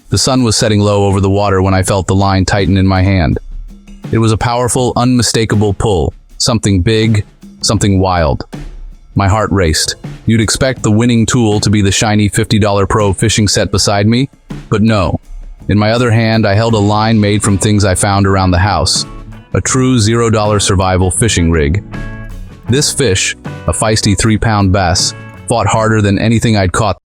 The sun was setting low over the water when I felt the line tighten in my hand. It was a powerful, unmistakable pull. Something big, something wild. My heart raced. You'd expect the winning tool to be the shiny $50 Pro fishing set beside me, but no. In my other hand, I held a line made from things I found around the house. A true $0 survival fishing rig. This fish, a feisty 3-pound bass, fought harder than anything I'd caught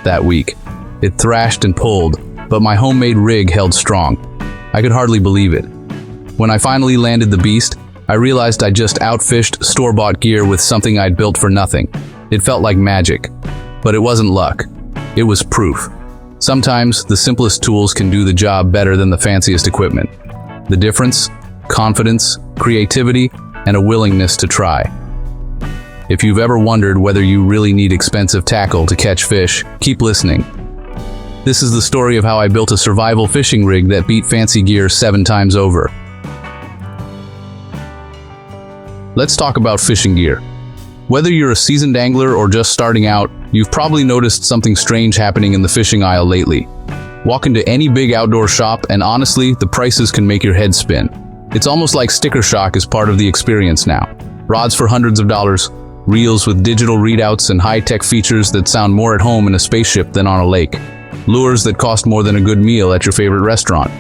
that week. It thrashed and pulled, but my homemade rig held strong. I could hardly believe it. When I finally landed the beast, I realized I just outfished store-bought gear with something I'd built for nothing. It felt like magic, but it wasn't luck. It was proof. Sometimes the simplest tools can do the job better than the fanciest equipment. The difference? Confidence, creativity, and a willingness to try. If you've ever wondered whether you really need expensive tackle to catch fish, keep listening. This is the story of how I built a survival fishing rig that beat fancy gear 7 times over. Let's talk about fishing gear. Whether you're a seasoned angler or just starting out, you've probably noticed something strange happening in the fishing aisle lately. Walk into any big outdoor shop and honestly, the prices can make your head spin. It's almost like sticker shock is part of the experience now. Rods for hundreds of dollars, reels with digital readouts and high-tech features that sound more at home in a spaceship than on a lake. Lures that cost more than a good meal at your favorite restaurant.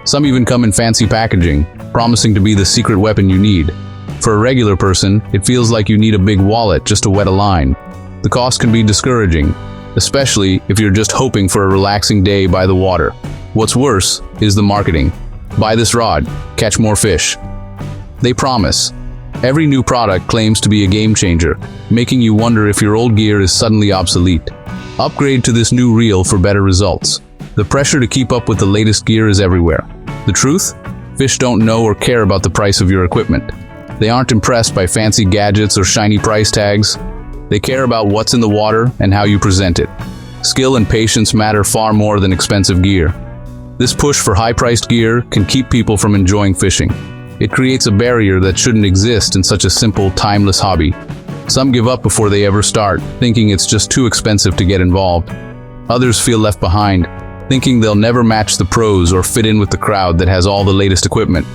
Some even come in fancy packaging, promising to be the secret weapon you need. For a regular person, it feels like you need a big wallet just to wet a line. The cost can be discouraging, especially if you're just hoping for a relaxing day by the water. What's worse is the marketing. Buy this rod, catch more fish. They promise. Every new product claims to be a game changer, making you wonder if your old gear is suddenly obsolete. Upgrade to this new reel for better results. The pressure to keep up with the latest gear is everywhere. The truth? Fish don't know or care about the price of your equipment. They aren't impressed by fancy gadgets or shiny price tags. They care about what's in the water and how you present it. Skill and patience matter far more than expensive gear. This push for high-priced gear can keep people from enjoying fishing. It creates a barrier that shouldn't exist in such a simple, timeless hobby. Some give up before they ever start, thinking it's just too expensive to get involved. Others feel left behind, thinking they'll never match the pros or fit in with the crowd that has all the latest equipment.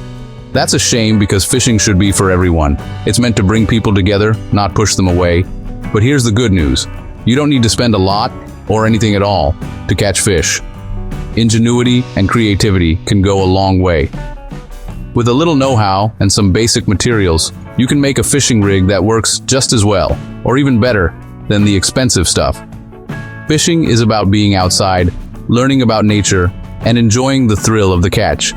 That's a shame because fishing should be for everyone. It's meant to bring people together, not push them away. But here's the good news. You don't need to spend a lot, or anything at all, to catch fish. Ingenuity and creativity can go a long way. With a little know-how and some basic materials, you can make a fishing rig that works just as well, or even better, than the expensive stuff. Fishing is about being outside, learning about nature, and enjoying the thrill of the catch.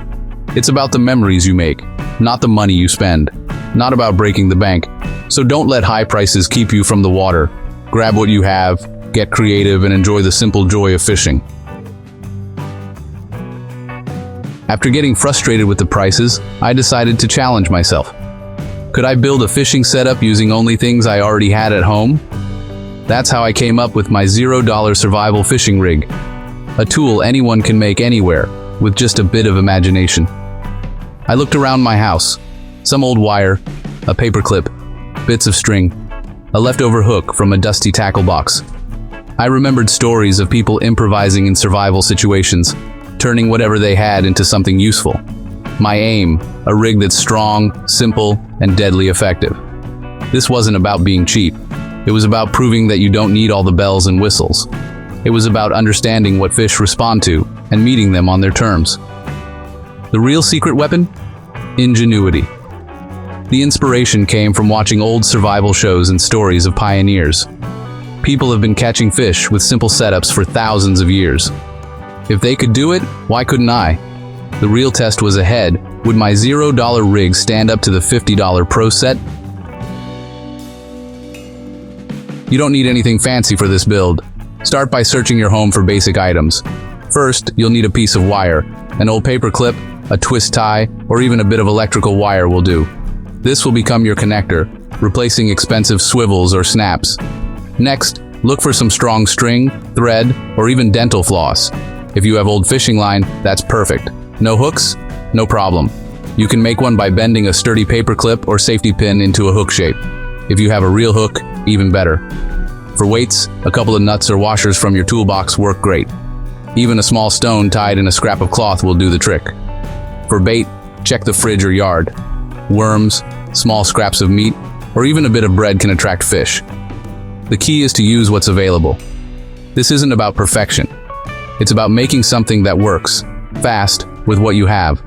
It's about the memories you make, not the money you spend. Not about breaking the bank. So don't let high prices keep you from the water. Grab what you have, get creative, and enjoy the simple joy of fishing. After getting frustrated with the prices, I decided to challenge myself. Could I build a fishing setup using only things I already had at home? That's how I came up with my $0 survival fishing rig. A tool anyone can make anywhere, with just a bit of imagination. I looked around my house. Some old wire, a paper clip, bits of string, a leftover hook from a dusty tackle box. I remembered stories of people improvising in survival situations, turning whatever they had into something useful. My aim, a rig that's strong, simple, and deadly effective. This wasn't about being cheap. It was about proving that you don't need all the bells and whistles. It was about understanding what fish respond to and meeting them on their terms. The real secret weapon? Ingenuity. The inspiration came from watching old survival shows and stories of pioneers. People have been catching fish with simple setups for thousands of years. If they could do it, why couldn't I? The real test was ahead. Would my $0 rig stand up to the $50 Pro set? You don't need anything fancy for this build. Start by searching your home for basic items. First, you'll need a piece of wire. An old paper clip, a twist tie, or even a bit of electrical wire will do. This will become your connector, replacing expensive swivels or snaps. Next, look for some strong string, thread, or even dental floss. If you have old fishing line, that's perfect. No hooks? No problem. You can make one by bending a sturdy paper clip or safety pin into a hook shape. If you have a real hook, even better. For weights, a couple of nuts or washers from your toolbox work great. Even a small stone tied in a scrap of cloth will do the trick. For bait, check the fridge or yard. Worms, small scraps of meat, or even a bit of bread can attract fish. The key is to use what's available. This isn't about perfection. It's about making something that works, fast, with what you have.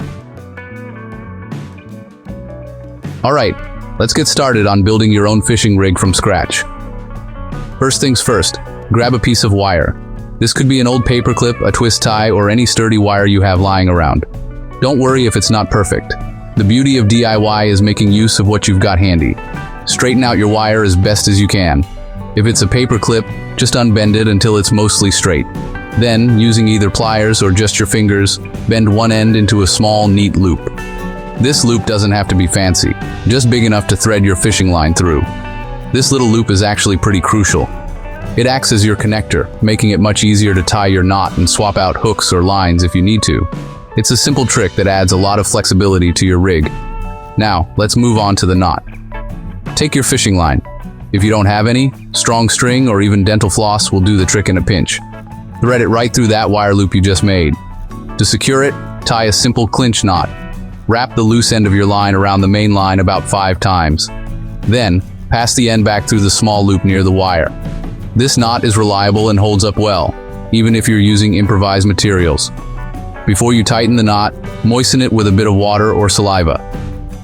Alright, let's get started on building your own fishing rig from scratch. First things first, grab a piece of wire. This could be an old paperclip, a twist tie, or any sturdy wire you have lying around. Don't worry if it's not perfect. The beauty of DIY is making use of what you've got handy. Straighten out your wire as best as you can. If it's a paperclip, just unbend it until it's mostly straight. Then, using either pliers or just your fingers, bend one end into a small, neat loop. This loop doesn't have to be fancy, just big enough to thread your fishing line through. This little loop is actually pretty crucial. It acts as your connector, making it much easier to tie your knot and swap out hooks or lines if you need to. It's a simple trick that adds a lot of flexibility to your rig. Now, let's move on to the knot. Take your fishing line. If you don't have any, strong string or even dental floss will do the trick in a pinch. Thread it right through that wire loop you just made. To secure it, tie a simple clinch knot. Wrap the loose end of your line around the main line about 5 times. Then, pass the end back through the small loop near the wire. This knot is reliable and holds up well, even if you're using improvised materials. Before you tighten the knot, moisten it with a bit of water or saliva.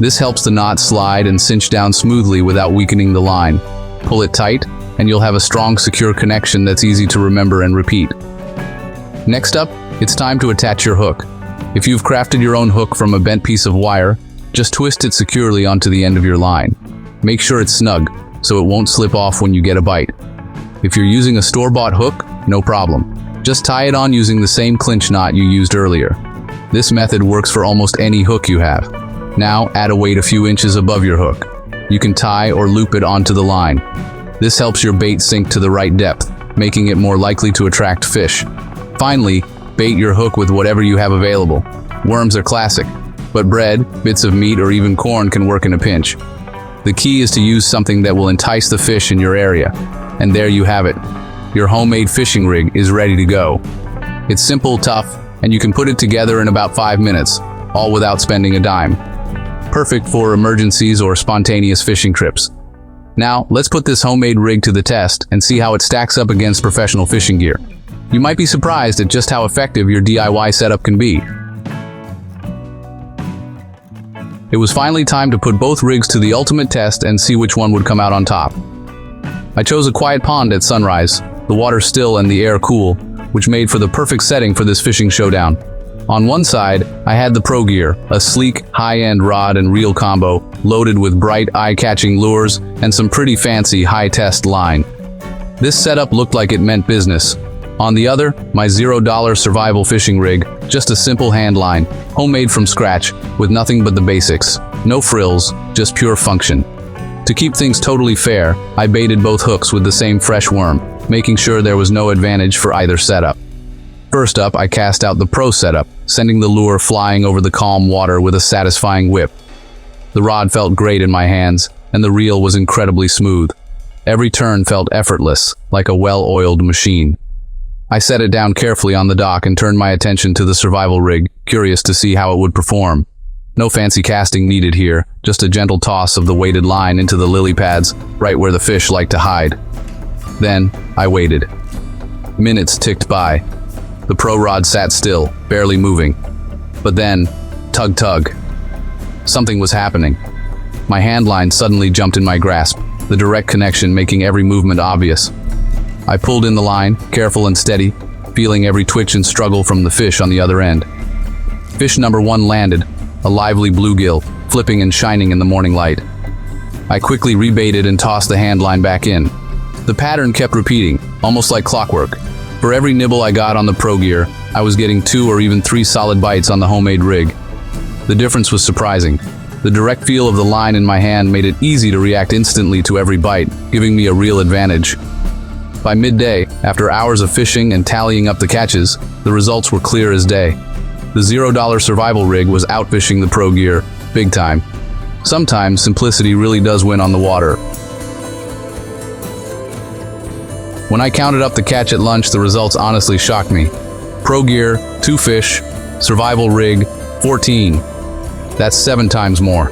This helps the knot slide and cinch down smoothly without weakening the line. Pull it tight, and you'll have a strong, secure connection that's easy to remember and repeat. Next up, it's time to attach your hook. If you've crafted your own hook from a bent piece of wire, just twist it securely onto the end of your line. Make sure it's snug, so it won't slip off when you get a bite. If you're using a store-bought hook, no problem. Just tie it on using the same clinch knot you used earlier. This method works for almost any hook you have. Now, add a weight a few inches above your hook. You can tie or loop it onto the line. This helps your bait sink to the right depth, making it more likely to attract fish. Finally, bait your hook with whatever you have available. Worms are classic, but bread, bits of meat, or even corn can work in a pinch. The key is to use something that will entice the fish in your area. And there you have it. Your homemade fishing rig is ready to go. It's simple, tough, and you can put it together in about 5 minutes, all without spending a dime. Perfect for emergencies or spontaneous fishing trips. Now, let's put this homemade rig to the test and see how it stacks up against professional fishing gear. You might be surprised at just how effective your DIY setup can be. It was finally time to put both rigs to the ultimate test and see which one would come out on top. I chose a quiet pond at sunrise, the water still and the air cool, which made for the perfect setting for this fishing showdown. On one side, I had the Pro Gear, a sleek, high-end rod and reel combo, loaded with bright, eye-catching lures and some pretty fancy high-test line. This setup looked like it meant business. On the other, my $0 survival fishing rig, just a simple hand line, homemade from scratch, with nothing but the basics. No frills, just pure function. To keep things totally fair, I baited both hooks with the same fresh worm, making sure there was no advantage for either setup. First up, I cast out the Pro setup, sending the lure flying over the calm water with a satisfying whip. The rod felt great in my hands, and the reel was incredibly smooth. Every turn felt effortless, like a well-oiled machine. I set it down carefully on the dock and turned my attention to the survival rig, curious to see how it would perform. No fancy casting needed here, just a gentle toss of the weighted line into the lily pads, right where the fish like to hide. Then, I waited. Minutes ticked by. The Pro rod sat still, barely moving. But then, tug tug. Something was happening. My hand line suddenly jumped in my grasp, the direct connection making every movement obvious. I pulled in the line, careful and steady, feeling every twitch and struggle from the fish on the other end. Fish number 1 landed, a lively bluegill, flipping and shining in the morning light. I quickly rebaited and tossed the hand line back in. The pattern kept repeating, almost like clockwork. For every nibble I got on the Pro Gear, I was getting 2 or even 3 solid bites on the homemade rig. The difference was surprising. The direct feel of the line in my hand made it easy to react instantly to every bite, giving me a real advantage. By midday, after hours of fishing and tallying up the catches, the results were clear as day. The $0 survival rig was outfishing the Pro Gear, big time. Sometimes simplicity really does win on the water. When I counted up the catch at lunch, the results honestly shocked me. Pro gear, 2 fish, survival rig, 14. That's 7 times more.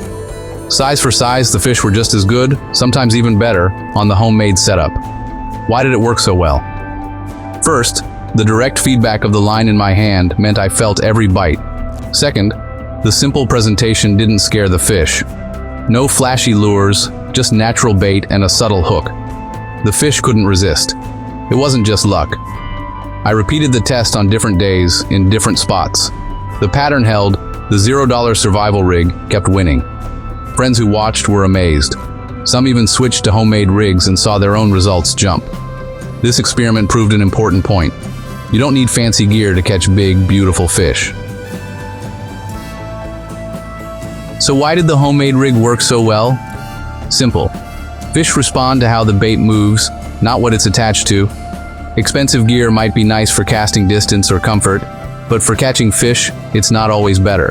Size for size, the fish were just as good, sometimes even better, on the homemade setup. Why did it work so well? First, the direct feedback of the line in my hand meant I felt every bite. Second, the simple presentation didn't scare the fish. No flashy lures, just natural bait and a subtle hook. The fish couldn't resist. It wasn't just luck. I repeated the test on different days, in different spots. The pattern held, the $0 survival rig kept winning. Friends who watched were amazed. Some even switched to homemade rigs and saw their own results jump. This experiment proved an important point. You don't need fancy gear to catch big, beautiful fish. So why did the homemade rig work so well? Simple. Fish respond to how the bait moves, not what it's attached to. Expensive gear might be nice for casting distance or comfort, but for catching fish, it's not always better.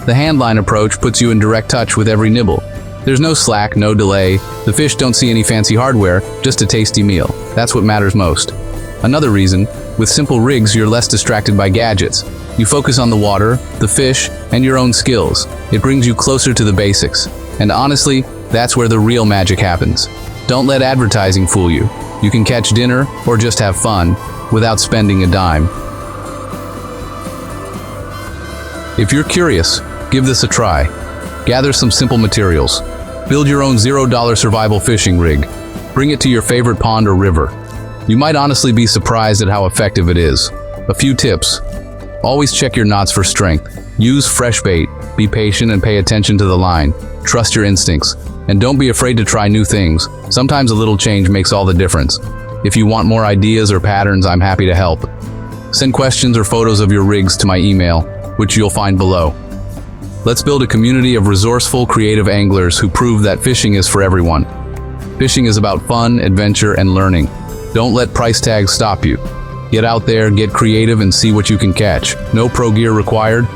The handline approach puts you in direct touch with every nibble. There's no slack, no delay. The fish don't see any fancy hardware, just a tasty meal. That's what matters most. Another reason, with simple rigs, you're less distracted by gadgets. You focus on the water, the fish, and your own skills. It brings you closer to the basics. And honestly, that's where the real magic happens. Don't let advertising fool you. You can catch dinner or just have fun without spending a dime. If you're curious, give this a try. Gather some simple materials. Build your own $0 survival fishing rig. Bring it to your favorite pond or river. You might honestly be surprised at how effective it is. A few tips. Always check your knots for strength. Use fresh bait. Be patient and pay attention to the line. Trust your instincts. And don't be afraid to try new things. Sometimes a little change makes all the difference. If you want more ideas or patterns, I'm happy to help. Send questions or photos of your rigs to my email, which you'll find below. Let's build a community of resourceful, creative anglers who prove that fishing is for everyone. Fishing is about fun, adventure, and learning. Don't let price tags stop you. Get out there, get creative, and see what you can catch. No pro gear required,